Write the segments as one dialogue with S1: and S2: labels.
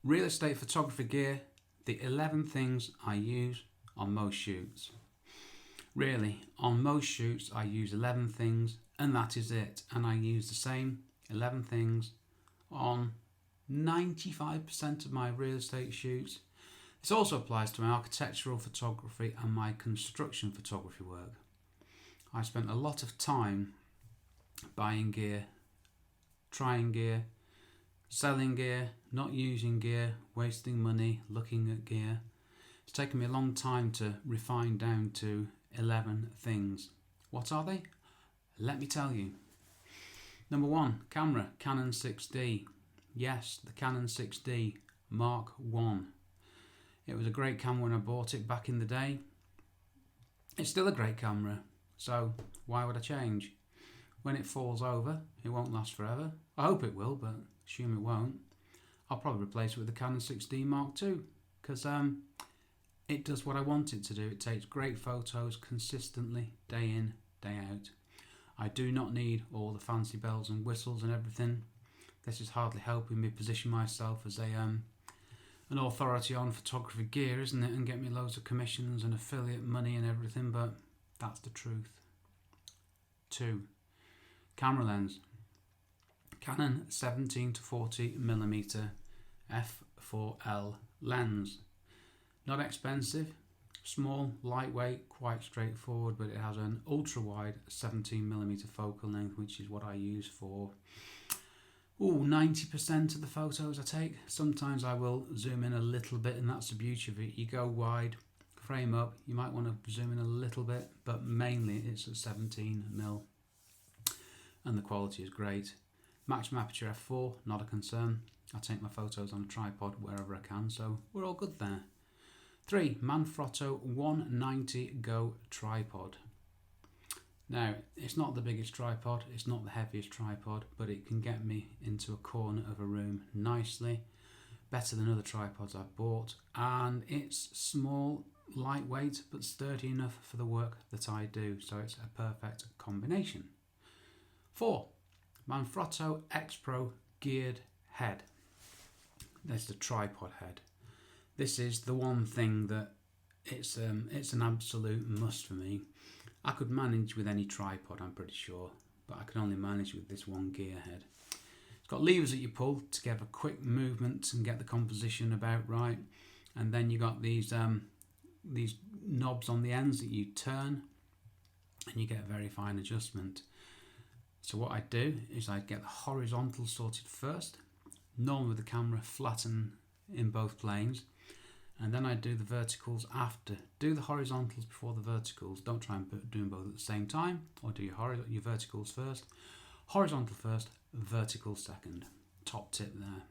S1: Real estate photography gear, the 11 things I use on most shoots. Really, on most shoots I use 11 things and that is it. And I use the same 11 things on 95% of my real estate shoots. This also applies to my architectural photography and my construction photography work. I spent a lot of time buying gear, trying gear, selling gear, not using gear, wasting money, looking at gear. It's taken me a long time to refine down to 11 things. What are they? Let me tell you. Number 1, camera, Canon 6D. Yes, the Canon 6D Mark I. It was a great camera when I bought it back in the day. It's still a great camera, so why would I change? When it falls over, it won't last forever. I hope it will, but assume it won't. I'll probably replace it with the Canon 6D Mark II because it does what I want it to do. It takes great photos consistently, day in, day out. I do not need all the fancy bells and whistles and everything. This is hardly helping me position myself as an authority on photography gear, isn't it? And get me loads of commissions and affiliate money and everything, but that's the truth. 2, camera lens. Canon 17 to 40mm f4L lens. Not expensive, small, lightweight, quite straightforward, but it has an ultra wide 17mm focal length, which is what I use for 90% of the photos I take. Sometimes I will zoom in a little bit, and that's the beauty of it. You go wide, frame up, you might want to zoom in a little bit, but mainly it's at 17mm and the quality is great. Maximum aperture f4, not a concern. I take my photos on a tripod wherever I can, so we're all good there. 3, Manfrotto 190 Go tripod. Now, it's not the biggest tripod, it's not the heaviest tripod, but it can get me into a corner of a room nicely, better than other tripods I've bought, and it's small, lightweight, but sturdy enough for the work that I do, so it's a perfect combination. 4, Manfrotto XPRO geared head. There's the tripod head. This is the one thing that it's an absolute must for me. I could manage with any tripod, I'm pretty sure, but I can only manage with this one gear head. It's got levers that you pull to get a quick movement and get the composition about right, and then you got these knobs on the ends that you turn, and you get a very fine adjustment. So what I do is I get the horizontal sorted first, normally with the camera flatten in both planes, and then I do the verticals after. Do the horizontals before the verticals. Don't try and do them both at the same time, or do your verticals first. Horizontal first, vertical second. Top tip there.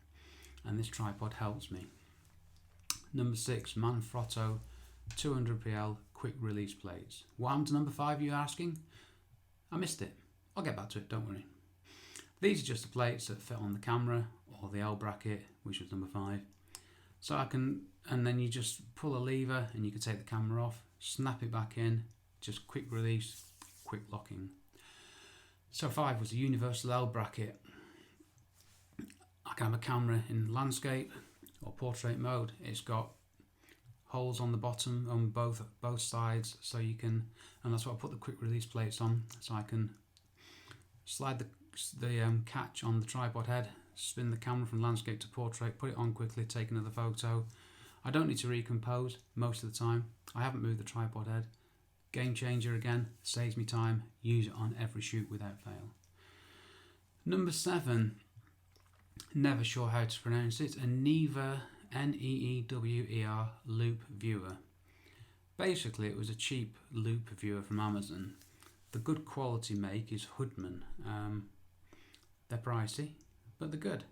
S1: And this tripod helps me. Number 6, Manfrotto 200PL quick release plates. What happened to number 5, you're asking? I missed it. I'll get back to it, don't worry. These are just the plates that fit on the camera or the L bracket, which was number 5. So I can, and then you just pull a lever and you can take the camera off, snap it back in, just quick release, quick locking. So 5 was the universal L bracket. I can have a camera in landscape or portrait mode. It's got holes on the bottom on both sides, so you can, and that's what I put the quick release plates on, so I can slide the catch on the tripod head, spin the camera from landscape to portrait, put it on quickly, take another photo. I don't need to recompose most of the time. I haven't moved the tripod head. Game changer again, saves me time, use it on every shoot without fail. Number 7, never sure how to pronounce it, a Neewer, Neewer Loupe viewer. Basically it was a cheap loupe viewer from Amazon. The good quality make is Hoodman. They're pricey, but they're good.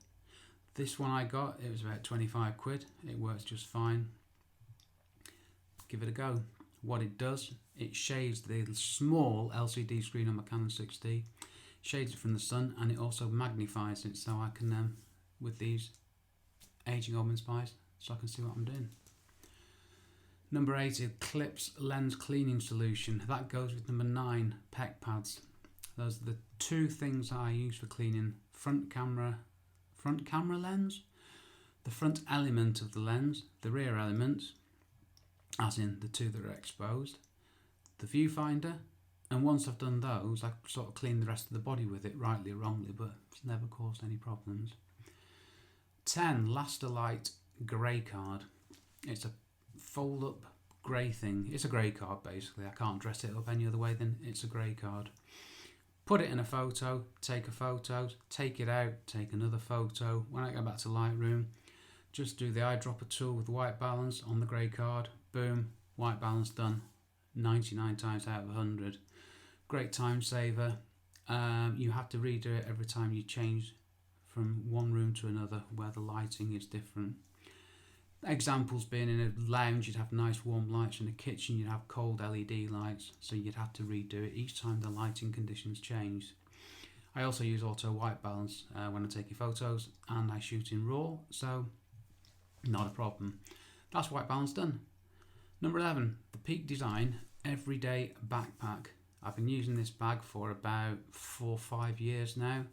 S1: This one I got, it was about 25 quid. It works just fine. Give it a go. What it does, it shades the small LCD screen on my Canon 6D, shades it from the sun, and it also magnifies it, so I can, with these aging Old Spice, so I can see what I'm doing. Number 8 is Eclipse lens cleaning solution. That goes with number 9, Pec Pads. Those are the 2 things that I use for cleaning front camera lens. The the front element of the lens, the rear elements, as in the two that are exposed, the viewfinder, and once I've done those, I sort of clean the rest of the body with it, rightly or wrongly, but it's never caused any problems. 10. Lastolite grey card. It's a fold-up grey thing. It's a grey card, basically. I can't dress it up any other way than it's a grey card. Put it in a photo, take a photo, take it out, take another photo. When I go back to Lightroom, just do the eyedropper tool with white balance on the grey card. Boom, white balance done. 99 times out of 100. Great time saver. You have to redo it every time you change from one room to another where the lighting is different. Examples being in a lounge, you'd have nice warm lights. In a kitchen, you'd have cold LED lights, so you'd have to redo it each time the lighting conditions change. I also use auto white balance when I'm taking photos, and I shoot in RAW, so not a problem. That's white balance done. Number 11, the Peak Design Everyday Backpack. I've been using this bag for about 4 or 5 years now.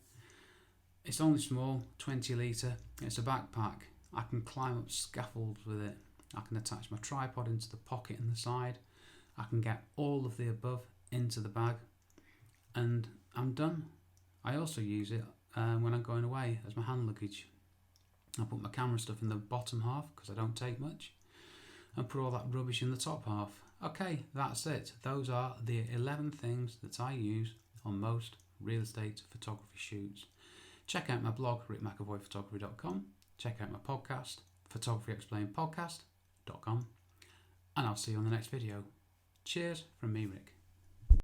S1: It's only small, 20 litre. It's a backpack. I can climb up scaffolds with it. I can attach my tripod into the pocket in the side. I can get all of the above into the bag, and I'm done. I also use it when I'm going away as my hand luggage. I put my camera stuff in the bottom half because I don't take much, and put all that rubbish in the top half. Okay, that's it. Those are the 11 things that I use on most real estate photography shoots. Check out my blog, rickmcavoyphotography.com. Check out my podcast, photographyexplainedpodcast.com. And I'll see you on the next video. Cheers from me, Rick.